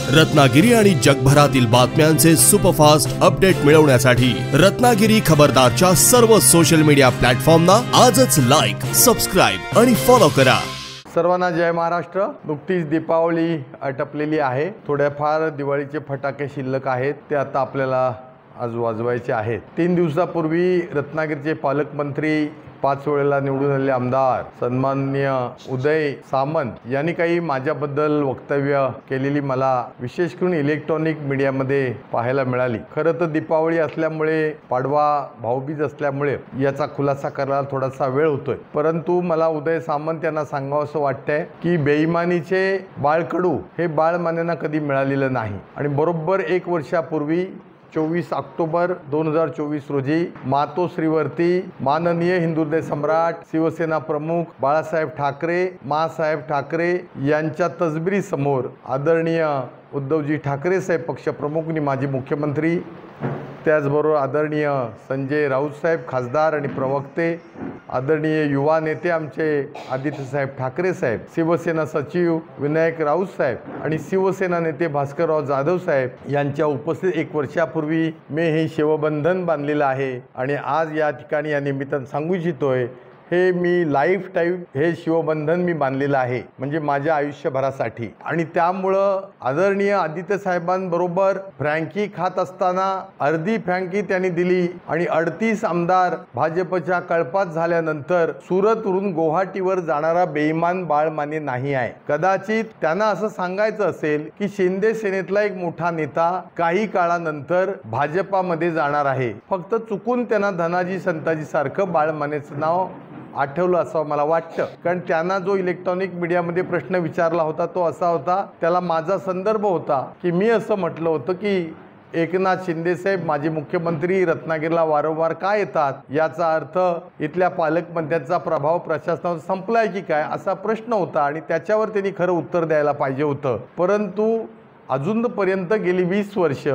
रत्नागिरी आणि जगभरातील बातम्यांचे सुपरफास्ट अपडेट मिळवण्यासाठी रत्नागिरी खबरदारच्या सर्व सोशल मीडिया प्लॅटफॉर्मना आजच लाईक, सबस्क्राइब आणि फॉलो करा। सर्वांना जय महाराष्ट्र। नुकतीच दीपावली आटपलेली आहे। थोड्याफार दिवाळीचे फटाके शिल्लक आहेत, ते आता आपल्याला आज वाजवायचे आहेत। 3 दिवसापूर्वी रत्नागिरीचे पालकमंत्री 5 वेळेला निवडून आलेले आमदार सन्माननीय उदय सामंत यांनी काही माझ्याबद्दल वक्तव्य केलेली मला विशेष करून इलेक्ट्रॉनिक मीडियामध्ये पाहायला मिळाली। खरं तर दीपावली असल्यामुळे, पाडवा, भाऊबीज असल्यामुळे याचा खुलासा करायला थोडासा वेळ होतोय, परंतु मला उदय सामंत यांना सांगावंसं वाटतंय की बेईमानीचे बाळकडू हे बाळमान्यांना कधी मिळालेलं नाही। आणि बरोबर 1 वर्षापूर्वी 24 ऑक्टोबर 2024 रोजी मातोश्रीवरती माननीय हिंदुहृदय सम्राट, शिवसेना प्रमुख बाळासाहेब ठाकरे, मासाहेब ठाकरे यांच्या तसबिरी समोर आदरणीय उद्धवजी ठाकरे साहेब पक्षप्रमुख आणि माजी मुख्यमंत्री, त्याचबरोबर आदरणीय संजय राऊत साहेब खासदार आणि प्रवक्ते, आदरणीय युवा नेते आमचे आदित्यसाहेब ठाकरे साहेब, शिवसेना सचिव विनायक राऊत साहेब आणि शिवसेना नेते भास्करराव जाधव साहेब यांच्या उपस्थित 1 वर्षापूर्वी मी हे शिवबंधन बांधलेलं आहे। आणि आज या ठिकाणी या निमित्ताने सांगू इच्छितोय, हे मी लाईफ टाईम हे शिवबंधन मी बांधलेलं आहे, म्हणजे माझ्या आयुष्यभरासाठी। आणि त्यामुळं आदरणीय आदित्य साहेबांबरोबर फ्रँकी खात असताना अर्धी फ्रँकी त्यांनी दिली आणि 38 आमदार भाजपच्या कळपात झाल्यानंतर सुरतवरून गुवाहाटीवर जाणारा बेईमान बाळमाने नाही आहे। कदाचित त्यांना असं सांगायचं असेल की शिंदे सेनेतला एक मोठा नेता काही काळानंतर भाजपामध्ये जाणार आहे, फक्त चुकून त्यांना धनाजी संताजी सारखं बाळमानेचं नाव आठवलं असं मला वाटतं। कारण त्यांना जो इलेक्ट्रॉनिक मीडियामध्ये प्रश्न विचारला होता तो असा होता, त्याला माझा संदर्भ होता की मी असं म्हटलं होतं की एकनाथ शिंदे साहेब माजी मुख्यमंत्री रत्नागिरीला वारंवार का येतात, याचा अर्थ इथल्या पालकमंत्र्यांचा प्रभाव प्रशासनावर संपलाय की काय, असा प्रश्न होता। आणि त्याच्यावर त्यांनी खरं उत्तर द्यायला पाहिजे होतं, परंतु अजूनपर्यंत गेली 20 वर्ष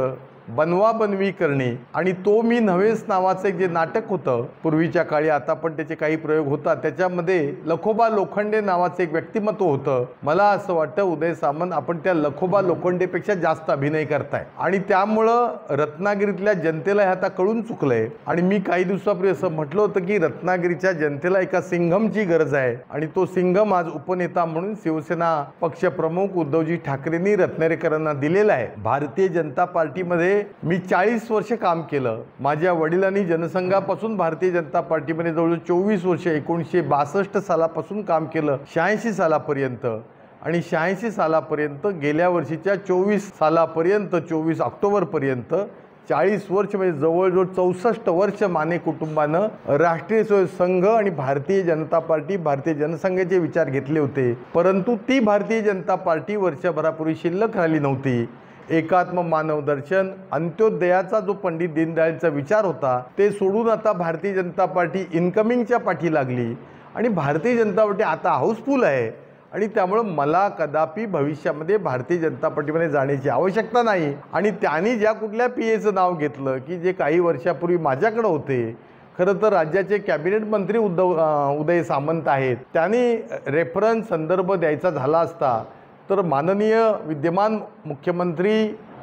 बनवाबनवी करणे आणि तो मी नव्हेच नावाचं एक जे नाटक होतं पूर्वीच्या काळी, आता पण त्याचे काही प्रयोग होतात, त्याच्यामध्ये लखोबा लोखंडे नावाचं एक व्यक्तिमत्व होतं। मला असं वाटतं उदय सामंत आपण त्या लखोबा लोखंडेपेक्षा जास्त अभिनय करताय आणि त्यामुळं रत्नागिरीतल्या जनतेला हे आता कळून चुकलंय। आणि मी काही दिवसापूर्वी असं म्हटलं होतं की रत्नागिरीच्या जनतेला एका सिंघमची गरज आहे आणि तो सिंघम आज उपनेता म्हणून शिवसेना पक्षप्रमुख उद्धवजी ठाकरेंनी रत्नागिरीकरांना दिलेला आहे। भारतीय जनता पार्टीमध्ये मी 40 वर्ष काम केलं। माझ्या वडिलांनी जनसंघापासून भारतीय जनता पार्टीमध्ये जवळ 24 वर्ष 1962 सालापासून काम केलं 86 सालापर्यंत। आणि 86 सालापर्यंत गेल्या वर्षीच्या 24 सालापर्यंत 24 ऑक्टोबरपर्यंत 40 वर्ष म्हणजे जवळजवळ 64 वर्ष माने कुटुंबानं राष्ट्रीय स्वयंसेवक संघ आणि भारतीय जनता पार्टी, भारतीय जनसंघाचे विचार घेतले होते, परंतु ती भारतीय जनता पार्टी वर्षभरापूर्वी शिल्लक राहिली नव्हती। एकात्म मानव दर्शन, अंत्योदयाचा जो पंडित दीनदयाळचा विचार होता ते सोडून आता भारतीय जनता पार्टी इनकमिंगच्या पाठी लागली आणि भारतीय जनता पार्टी आता हाऊसफुल आहे। आणि त्यामुळे मला कदापि भविष्यामध्ये भारतीय जनता पार्टीमध्ये जाण्याची आवश्यकता नाही। आणि त्यांनी ज्या कुठल्या पीएचं नाव घेतलं की जे काही वर्षापूर्वी माझ्याकडे होते, खरं तर राज्याचे कॅबिनेट मंत्री उदय सामंत आहेत, त्यांनी रेफरन्स संदर्भ द्यायचा झाला असता तर माननीय विद्यमान मुख्यमंत्री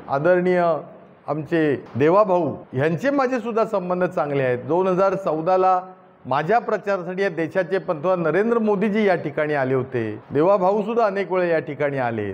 आदरणीय आमचे देवाभाऊ यांचे माझे सुद्धा संबंध चांगले आहेत। 2014ला माझ्या प्रचारासाठी या देशाचे पंतप्रधान नरेंद्र मोदीजी या ठिकाणी आले होते, देवाभाऊ सुद्धा अनेक वेळा या ठिकाणी आले,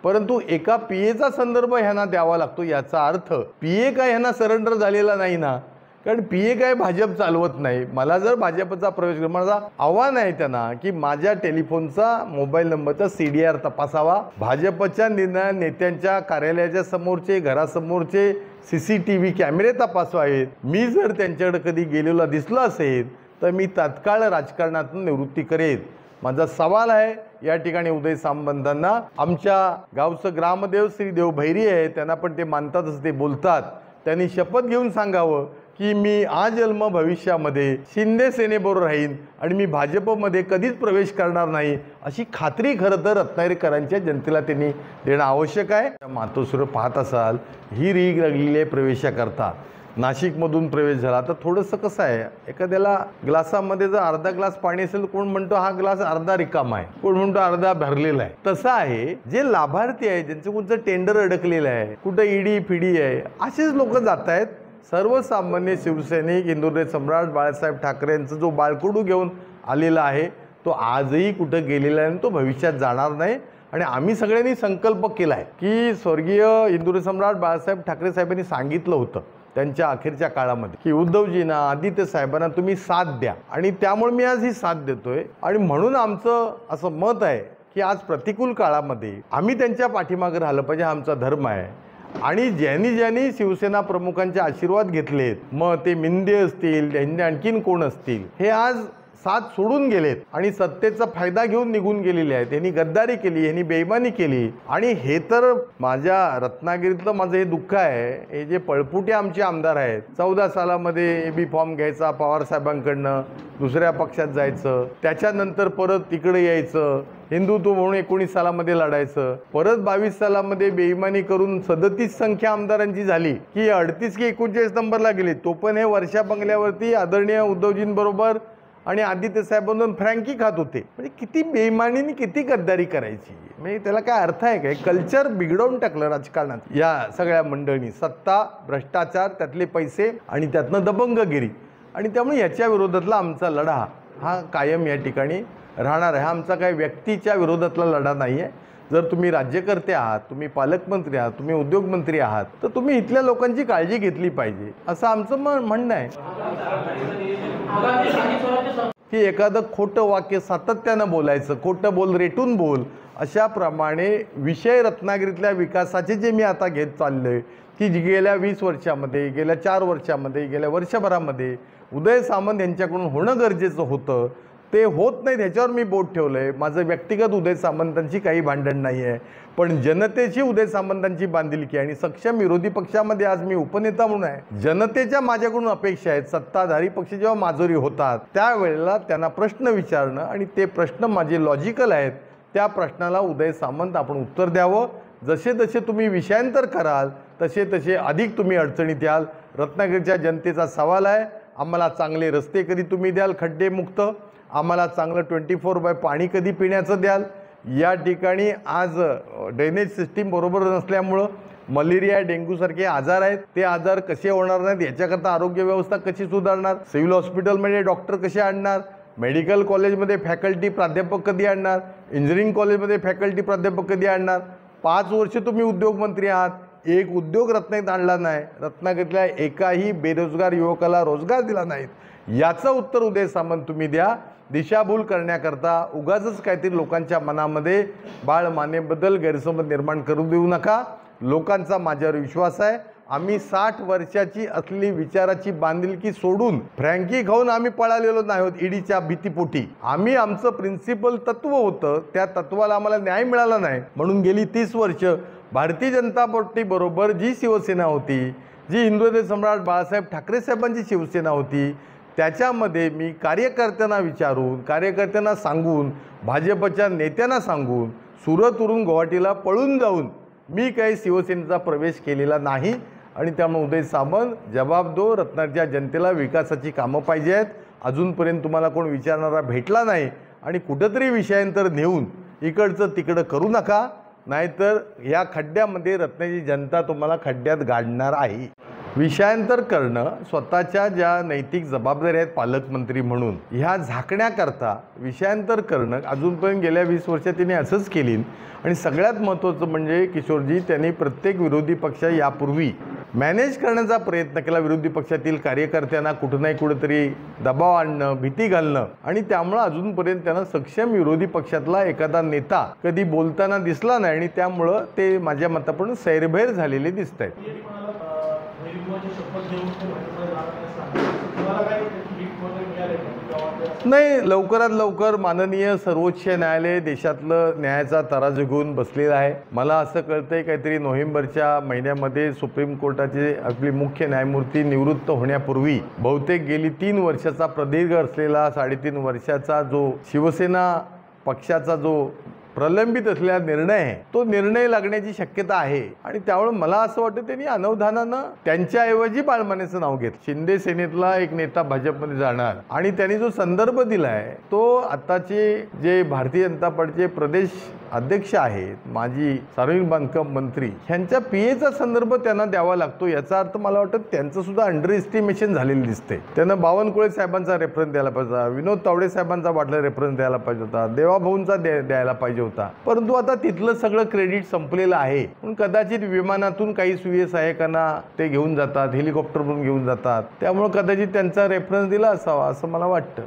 परंतु एका पीएचा संदर्भ ह्यांना द्यावा लागतो। याचा अर्थ पीए काय ह्यांना सरेंडर झालेला नाही ना, कारण पीए काय भाजप चालवत नाही। मला जर भाजपचा प्रवेश कर, माझा आव्हान आहे त्यांना की माझ्या टेलिफोनचा मोबाईल नंबरचा CDR तपासावा, भाजपच्या नेत्यांच्या कार्यालयाच्या समोरचे, घरासमोरचे CCTV कॅमेरे तपासावेत। मी जर त्यांच्याकडे कधी गेलेला दिसला असेल तर मी तात्काळ राजकारणातून निवृत्ती करेन। माझा सवाल आहे या ठिकाणी उदय सामंतांना, आमच्या गावचं ग्रामदेव श्री देव भैरी आहे, त्यांना पण ते मानतातच, ते बोलतात, त्यांनी शपथ घेऊन सांगावं की मी आजन्म भविष्यामध्ये शिंदे सेनेबरोबर राहीन आणि मी भाजपमध्ये कधीच प्रवेश करणार नाही, अशी खात्री खरं तर रत्नागिरीकरांच्या जनतेला त्यांनी देणं आवश्यक आहे। मातोश्रीवर पाहत असाल, ही रीग लागलेली आहे प्रवेशाकरता। नाशिकमधून प्रवेश झाला. तर थोडंसं कसं आहे, एखाद्याला ग्लासामध्ये जर अर्धा ग्लास पाणी असेल तर कोण म्हणतो हा ग्लास अर्धा रिकामा आहे, कोण म्हणतो अर्धा भरलेला आहे. तसं आहे, जे लाभार्थी आहे ज्यांचं कुठचं टेंडर अडकलेलं आहे, कुठं ईडी फिडी आहे, असेच लोक जात आहेत. सर्वसामान्य शिवसैनिक हिंदुहृदय सम्राट बाळासाहेब ठाकरे यांचा जो बाळकडू घेऊन आलेला आहे तो आजही कुठं गेलेला आहे, तो भविष्यात जाणार नाही. आणि आम्ही सगळ्यांनी संकल्प केला आहे की स्वर्गीय हिंदुहृदय सम्राट बाळासाहेब ठाकरे साहेबांनी सांगितलं होतं त्यांच्या अखेरच्या काळामध्ये की उद्धवजींना, आदित्य साहेबांना तुम्ही साथ द्या, आणि त्यामुळे मी आज ही साथ देतोय. आणि म्हणून आमचं असं मत आहे की आज प्रतिकूल काळामध्ये आम्ही त्यांच्या पाठीमागे राहिलं पाहिजे, हा आमचा धर्म आहे. आणि ज्यांनी शिवसेना प्रमुखांचे आशीर्वाद घेतलेत, मग ते मिंदे असतील, त्यांनी आणखीन कोण असतील, हे आज साथ सोडून गेलेत आणि सत्तेचा फायदा घेऊन निघून गेलेले आहेत. यांनी गद्दारी केली, यांनी बेईमानी केली. आणि हे तर माझ्या रत्नागिरीतलं माझं हे दुःख आहे. हे जे पळपुटे आमचे आमदार आहेत, 14 सालामध्ये एबी फॉर्म घ्यायचा पवार साहेबांकडनं, दुसऱ्या पक्षात जायचं, त्याच्यानंतर परत तिकडे यायचं, हिंदुत्व म्हणून 19 सालामध्ये लढायचं, परत 22 सालामध्ये बेईमानी करून 37 संख्या आमदारांची झाली की 38 की 39 नंबरला गेली. तो पण हे वर्षा बंगल्यावरती आदरणीय उद्धवजींबरोबर आणि आदित्य साहेबांकडून फ्रँकी खात होते. म्हणजे किती बेईमानीने किती गद्दारी करायची, म्हणजे त्याला काय अर्थ आहे काय? कल्चर बिघडवून टाकलं राजकारणात या सगळ्या मंडळींनी. सत्ता, भ्रष्टाचार, त्यातले पैसे आणि त्यातनं दबंगगिरी. आणि त्यामुळे याच्या विरोधातला आमचा लढा हा कायम या ठिकाणी राहणार आहे. हा आमचा काही व्यक्तीच्या विरोधातला लढा नाही आहे. जर तुम्ही राज्यकर्ते आहात, तुम्ही पालकमंत्री आहात, तुम्ही उद्योगमंत्री आहात, तर तुम्ही इथल्या लोकांची काळजी घेतली पाहिजे, असं आमचं म्हणणं आहे. की एखादं खोटं वाक्य सातत्यानं बोलायचं, खोटं बोल रेटून बोल, अशाप्रमाणे विषय रत्नागिरीतल्या विकासाचे जे मी आता घेत चाललोय की गेल्या 20 वर्षामध्ये, गेल्या 4 वर्षामध्ये, गेल्या वर्षभरामध्ये उदय सामंत यांच्याकडून होणं गरजेचं होतं, ते होत नाही, ह्याच्यावर मी बोट ठेवलं आहे. माझं व्यक्तिगत उदय सामंतांची काही भांडण नाही आहे, पण जनतेची उदय सामंतांची बांधिलकी आणि सक्षम विरोधी पक्षामध्ये आज मी उपनेता म्हणून आहे. जनतेच्या माझ्याकडून अपेक्षा आहेत. सत्ताधारी पक्ष जेव्हा माजोरी होतात त्यावेळेला त्यांना प्रश्न विचारणं, आणि ते प्रश्न माझे लॉजिकल आहेत, त्या प्रश्नाला उदय सामंत आपण उत्तर द्यावं. जसे जसे तुम्ही विषयांतर कराल तसे तसे अधिक तुम्ही अडचणीत याल. रत्नागिरीच्या जनतेचा सवाल आहे, आम्हाला चांगले रस्ते कधी तुम्ही द्याल खड्डेमुक्त, आम्हाला चांगलं 24/7 पाणी कधी पिण्याचं द्याल. या ठिकाणी आज ड्रेनेज सिस्टीम बरोबर नसल्यामुळं मलेरिया, डेंग्यूसारखे आजार आहेत, ते आजार कसे होणार नाहीत याच्याकरता आरोग्य व्यवस्था कशी सुधारणार, सिव्हिल हॉस्पिटलमध्ये डॉक्टर कसे आणणार, मेडिकल कॉलेजमध्ये फॅकल्टी प्राध्यापक कधी आणणार, इंजिनिअरिंग कॉलेजमध्ये फॅकल्टी प्राध्यापक कधी आणणार. 5 वर्ष तुम्ही उद्योगमंत्री आहात, एक उद्योग रत्नागिरीत आणला नाही, रत्नागिरीतल्या एकाही बेरोजगार युवकाला रोजगार दिला नाहीत. याचं उत्तर उदय सामंत तुम्ही द्या. दिशाभूल करण्याकरता उगाचच काहीतरी लोकांच्या मनामध्ये बाळ मानेबद्दल गैरसमज निर्माण करू देऊ नका. लोकांचा माझ्यावर विश्वास आहे. आम्ही 60 वर्षाची असली विचाराची बांधिलकी सोडून फ्रँकी खाऊन आम्ही पळालेलो नाही आहोत ईडीच्या भीतीपोटी. आम्ही आमचं प्रिन्सिपल तत्व होतं, त्या तत्वाला आम्हाला न्याय मिळाला नाही, म्हणून गेली 30 वर्ष भारतीय जनता पार्टी बरोबर जी शिवसेना होती, जी हिंदुहृदय सम्राट बाळासाहेब ठाकरे साहेबांची शिवसेना होती, त्याच्यामध्ये मी कार्यकर्त्यांना विचारून, कार्यकर्त्यांना सांगून, भाजपच्या नेत्यांना सांगून, सुरतवरून गुवाहाटीला पळून जाऊन मी काही शिवसेनेचा प्रवेश केलेला नाही. आणि त्यामुळे उदय सामंत जबाब दो. रत्नागिरीच्या जनतेला विकासाची कामं पाहिजे आहेत. अजूनपर्यंत तुम्हाला कोण विचारणारा भेटला नाही, आणि कुठंतरी विषयांतर नेऊन इकडचं तिकडं करू नका, नाहीतर या खड्ड्यामध्ये रत्नागिरीची जनता तुम्हाला खड्ड्यात गाडणार आहे. विषयांतर करणं स्वतःच्या ज्या नैतिक जबाबदाऱ्या आहेत पालकमंत्री म्हणून, ह्या झाकण्याकरता विषयांतर करणं अजूनपर्यंत गेल्या 20 वर्षात त्यांनी असंच केली. आणि सगळ्यात महत्त्वाचं म्हणजे किशोरजी, त्यांनी प्रत्येक विरोधी पक्ष यापूर्वी मॅनेज करण्याचा प्रयत्न केला. विरोधी पक्षातील कार्यकर्त्यांना कुठं नाही कुठंतरी दबाव आणणं, भीती घालणं, आणि त्यामुळं अजूनपर्यंत त्यांना सक्षम विरोधी पक्षातला एखादा नेता कधी बोलताना दिसला नाही, आणि त्यामुळं ते माझ्या मताप्रमाणे सैरभैर झालेले दिसत आहेत. नाही, लवकरात लवकर माननीय सर्वोच्च न्यायालय देशातलं न्यायाचा तराजू घेऊन बसलेलं आहे. मला असं कळतंय काहीतरी नोव्हेंबरच्या महिन्यामध्ये सुप्रीम कोर्टाचे आपले मुख्य न्यायमूर्ती निवृत्त होण्यापूर्वी बहुतेक गेली 3 वर्षाचा प्रदीर्घ असलेला 3.5 वर्षाचा जो शिवसेना पक्षाचा जो प्रलंबित असलेला निर्णय आहे तो निर्णय लागण्याची शक्यता आहे आणि त्यामुळे मला असं वाटतं त्यांनी अनवधानानं त्यांच्याऐवजी बाळमानेचं नाव घेतलं. शिंदे सेनेतला एक नेता भाजपमध्ये जाणार आणि त्यांनी जो संदर्भ दिलाय तो आताचे जे भारतीय जनता पार्टीचे प्रदेश अध्यक्ष आहेत, माजी सार्वजनिक बांधकाम मंत्री, ह्यांच्या पीएचा संदर्भ त्यांना द्यावा लागतो. याचा अर्थ मला वाटतं त्यांचं सुद्धा अंडर एस्टिमेशन झालेलं दिसते. त्यांना बावनकुळे साहेबांचा रेफरन्स द्यायला पाहिजे होता, विनोद तावडे साहेबांचा वाटला रेफरन्स द्यायला पाहिजे होता, देवाभाऊंचा द्यायला पाहिजे होता. परंतु आता तिथलं सगळं क्रेडिट संपलेलं आहे. पण कदाचित विमानातून काही सुविधासहायकांना ते घेऊन जातात, हेलिकॉप्टरवरून घेऊन जातात, त्यामुळे कदाचित त्यांचा रेफरन्स दिला असावा असं मला वाटतं.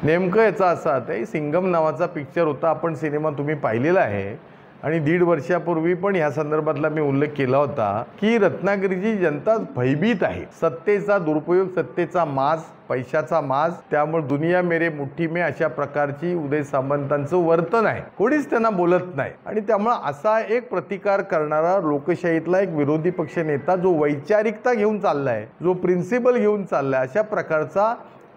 नेमकं याचा असा आहे, सिंगम नावाचा पिक्चर होता, आपण सिनेमा तुम्ही पाहिलेला आहे आणि 1.5 वर्षापूर्वी पण ह्या संदर्भातला मी उल्लेख केला होता की रत्नागिरीची जनता भयभीत आहे. सत्तेचा दुरुपयोग, सत्तेचा माज, पैशाचा माज, त्यामुळे दुनिया मेरे मुठ्ठी में अशा प्रकारची उदय सामंतांचं वर्तन आहे. कोणीच त्यांना बोलत नाही आणि त्यामुळे असा एक प्रतिकार करणारा लोकशाहीतला एक विरोधी पक्ष नेता जो वैचारिकता घेऊन चाललाय, जो प्रिन्सिपल घेऊन चाललाय, अशा प्रकारचा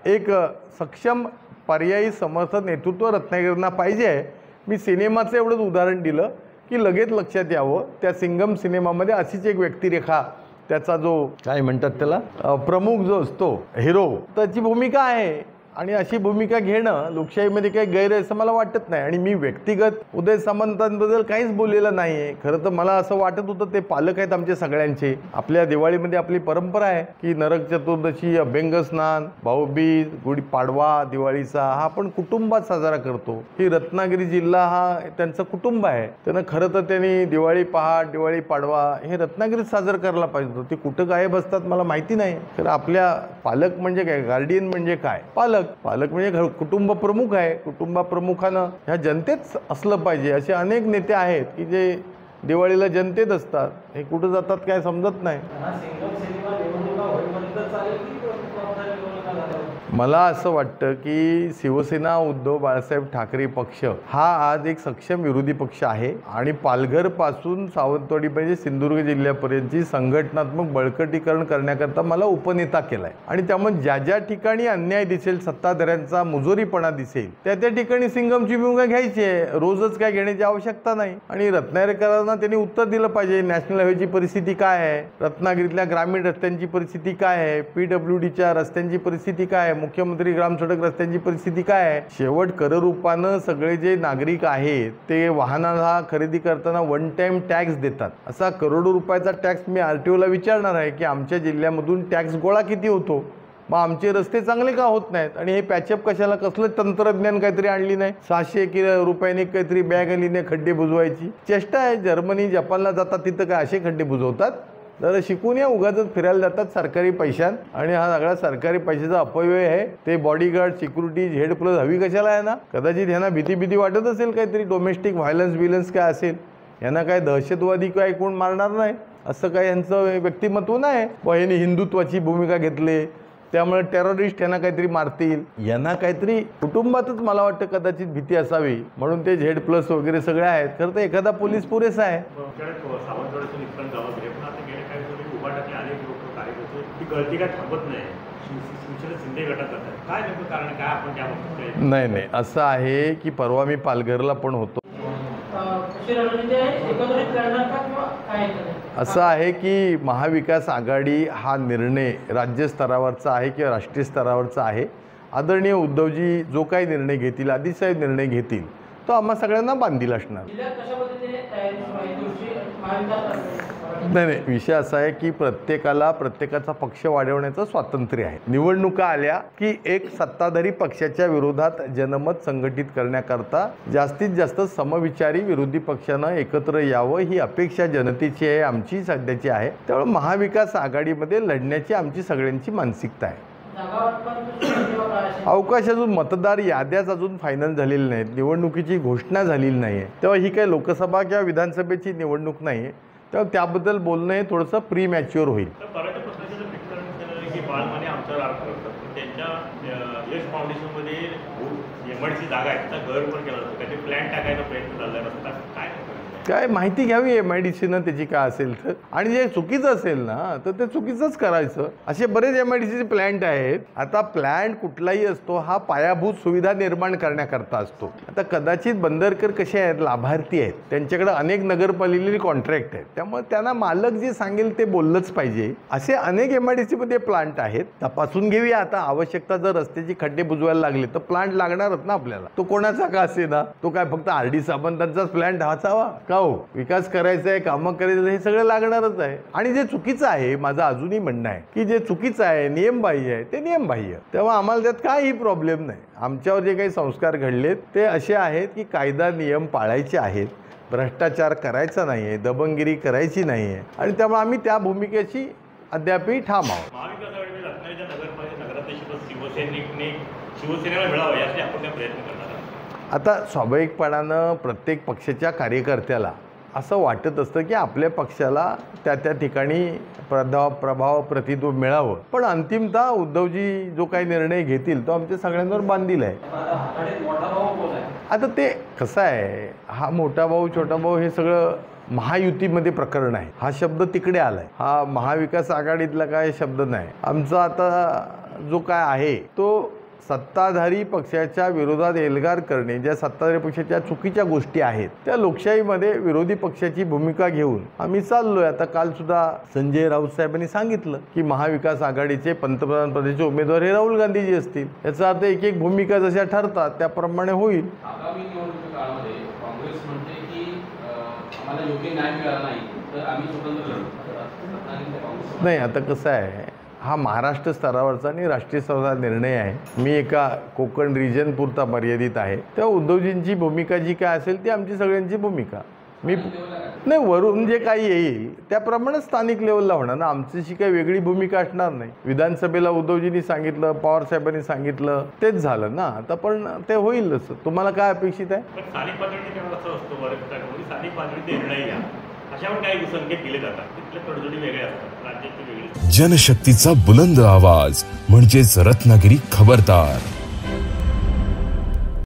एक सक्षम पर्यायी समर्थ नेतृत्व रत्नागिरींना पाहिजे आहे. मी सिनेमाचं एवढंच उदाहरण दिलं की लगेच लक्षात यावं, त्या सिंगम सिनेमामध्ये अशीच एक व्यक्तिरेखा, त्याचा जो काय म्हणतात त्याला प्रमुख जो असतो हिरो, त्याची भूमिका आहे आणि अशी भूमिका घेणं लोकशाहीमध्ये काही गैर आहे असं मला वाटत नाही. आणि मी व्यक्तिगत उदय सामंतांबद्दल काहीच बोललेलं नाही आहे. खरं तर मला असं वाटत होतं ते पालक आहेत आमचे सगळ्यांचे. आपल्या दिवाळीमध्ये आपली परंपरा आहे की नरक चतुर्दशी, अभ्यंगस्नान, भाऊबीज, गुढीपाडवा, दिवाळीचा हा आपण कुटुंबात साजरा करतो. ही रत्नागिरी जिल्हा हा त्यांचं कुटुंब आहे. त्यांना खरं तर त्यांनी दिवाळी पहाट, दिवाळी पाडवा हे रत्नागिरीत साजरं करायला पाहिजे होतं. ते कुठं गायब असतात मला माहिती नाही. तर आपल्या पालक म्हणजे काय, गार्डियन म्हणजे काय, पालक म्हणजे कुटुंब प्रमुख आहे. कुटुंबा प्रमुखानं ह्या जनतेत असलं पाहिजे. असे अनेक नेते आहेत की जे दिवाळीला जनतेत असतात, हे कुठं जातात काय समजत नाही. मला असं वाटतं की शिवसेना उद्धव बाळासाहेब ठाकरे पक्ष हा आज एक सक्षम विरोधी पक्ष आहे आणि पालघरपासून सावंतवाडी म्हणजे सिंधुदुर्ग जिल्ह्यापर्यंतची संघटनात्मक बळकटीकरण करण्याकरता मला उपनेता केलाय आणि त्यामुळे ज्या ज्या ठिकाणी अन्याय दिसेल, सत्ताधाऱ्यांचा मुजोरीपणा दिसेल, त्या त्या ठिकाणी सिंगमची भूमिका घ्यायची आहे. रोजच काय घेण्याची आवश्यकता नाही. आणि रत्नागिरीकरांना त्यांनी उत्तर दिलं पाहिजे. नॅशनल हायवेची परिस्थिती काय आहे, रत्नागिरीतल्या ग्रामीण रस्त्यांची परिस्थिती काय आहे, PWDच्या रस्त्यांची परिस्थिती काय आहे, मुख्यमंत्री ग्रामसडक रस्त्यांची परिस्थिती काय आहे. शेवट कररूपानं सगळे जे नागरिक आहेत ते वाहनाला खरेदी करताना वन टाइम टॅक्स देतात. असा करोडो रुपयाचा टॅक्स मी RTOला विचारणार आहे की आमच्या जिल्ह्यामधून टॅक्स गोळा किती होतो, मग आमचे रस्ते चांगले का होत नाहीत. आणि हे पॅचअप कशाला, कसलं तंत्रज्ञान काहीतरी आणली नाही. 600 रुपयांनी काहीतरी बॅग आली नाही खड्डे बुजवायची. चेष्टा आहे. जर्मनी, जपानला जातात तिथं काय असे खड्डे बुजवतात. जरा शिकून या. उगाच फिरायला जातात सरकारी पैशात आणि हा सगळा सरकारी पैशाचा अपव्यय आहे. ते बॉडीगार्ड, सिक्युरिटी, Z+ हवी कशाला आहे ना. कदाचित ह्यांना भीती वाटत असेल, काहीतरी डोमेस्टिक व्हायलन्स काय असेल. यांना काय दहशतवादी काय कोण मारणार नाही असं काय यांचं व्यक्तिमत्व नाही. यांनी हिंदुत्वाची भूमिका घेतली त्यामुळे टेररिस्ट यांना काहीतरी मारतील. यांना काहीतरी कुटुंबातच मला वाटतं कदाचित भीती असावी म्हणून ते Z+ वगैरे सगळे आहेत. खरं तर एखादा पोलीस पुरेसा आहे. नाही असं आहे की परवा मी पालघरला पण होतो. असं आहे की महाविकास आघाडी हा निर्णय राज्य स्तरावरचा आहे किंवा राष्ट्रीय स्तरावरचा आहे. आदरणीय उद्धवजी जो काही निर्णय घेतील, आदिसाहेब निर्णय घेतील, तो आम्हा सगळ्यांना बांधील असणार. नाही विषय असा आहे की प्रत्येकाला प्रत्येकाचा पक्ष वाढवण्याचं स्वातंत्र्य आहे. निवडणुका आल्या की एक सत्ताधारी पक्षाच्या विरोधात जनमत संघटित करण्याकरता जास्तीत जास्त समविचारी विरोधी पक्षानं एकत्र यावं ही अपेक्षा जनतेची आहे, आमची सध्याची आहे. त्यामुळे महाविकास आघाडीमध्ये लढण्याची आमची सगळ्यांची मानसिकता आहे. अवकाश अजून मतदार याद्याच अजून फायनल झालेली नाहीत. निवडणुकीची घोषणा झालेली नाही आहे. तेव्हा ही काही लोकसभा किंवा विधानसभेची निवडणूक नाही आहे. तेव्हा त्याबद्दल बोलणं हे थोडंसं प्री मॅच्युअर होईल. काय माहिती घ्यावी MIDCनं त्याची काय असेल तर, आणि जे चुकीचं असेल ना तर ते चुकीचंच करायचं. असे बरेच MIDCचे प्लॅन्ट आहेत. आता प्लॅन्ट कुठलाही असतो हा पायाभूत सुविधा निर्माण करण्याकरता असतो. आता कदाचित बंदरकर कसे आहेत, लाभार्थी आहेत, त्यांच्याकडे अनेक नगरपालिकेचे कॉन्ट्रॅक्ट आहेत, त्यामुळे त्यांना मालक जे सांगेल ते बोललंच पाहिजे. असे अनेक MIDC मध्ये प्लांट आहेत. तपासून घेऊया. आता आवश्यकता जर रस्त्याची खड्डे बुजवायला लागले तर प्लांट लागणारच ना आपल्याला. तो कोणाचा का असे ना, तो काय फक्त RD सावंतांचाच प्लॅन्ट असावा का हो? विकास करायचा आहे, कामं करायचं, हे सगळं लागणारच आहे. आणि जे चुकीचं आहे, माझं अजूनही म्हणणं आहे की जे चुकीचं आहे, नियमबाह्य आहे, ते नियमबाह्य. तेव्हा आम्हाला त्यात काही प्रॉब्लेम नाही. आमच्यावर जे काही संस्कार घडलेत ते असे आहेत की कायदा नियम पाळायचे आहेत, भ्रष्टाचार करायचा नाही आहे, दबंगिरी करायची नाही आहे, आणि त्यामुळे आम्ही त्या भूमिकेची अद्यापही ठाम आहोत. आता स्वाभाविकपणानं प्रत्येक पक्षाच्या कार्यकर्त्याला असं वाटत असतं की आपल्या पक्षाला त्या ठिकाणी प्रभाव प्रतिध्वनी मिळावं, पण अंतिमतः उद्धवजी जो काही निर्णय घेतील तो आमच्या सगळ्यांवर बांधील आहे. आता ते कसं आहे, हा मोठा भाऊ छोटा भाऊ हे सगळं महायुतीमध्ये प्रकरण आहे. हा शब्द तिकडे आलाय, हा महाविकास आघाडीतला काय शब्द नाही. आमचा आता जो काय आहे तो सत्ताधारी पक्षाच्या विरोधात एल्गार करणे, ज्या सत्ताधारी पक्षाच्या चुकीच्या गोष्टी आहेत त्या लोकशाहीमध्ये विरोधी पक्षाची भूमिका घेऊन आम्ही चाललोय. आता काल सुद्धा संजय राऊत साहेबांनी सांगितलं की महाविकास आघाडीचे पंतप्रधान पदाचे उमेदवार हे राहुल गांधीजी असतील. याचा अर्थ एक एक भूमिका जशा ठरतात त्याप्रमाणे होईल. आगामी निवडणुकीच्या काळामध्ये काँग्रेस म्हणते की आम्हाला योग्य न्याय मिळाला नाही तर आम्ही स्वतंत्र लढू. नाही, आता कसं आहे, हा महाराष्ट्र स्तरावरचा आणि राष्ट्रीय स्तराचा निर्णय आहे. मी एका कोकण रिजन पुरता मर्यादित आहे. तेव्हा उद्धवजींची भूमिका जी काय असेल ती आमची सगळ्यांची भूमिका. मी नाही, वरून जे काही येईल त्याप्रमाणे स्थानिक लेवलला होणार ना. आमची काही वेगळी भूमिका असणार नाही. विधानसभेला उद्धवजींनी सांगितलं, पवार साहेबांनी सांगितलं, तेच झालं ना. आता पण ते होईलच. तुम्हाला काय अपेक्षित आहे? जनशक्तीचा बुलंद आवाज म्हणजेच रत्नागिरी खबरदार.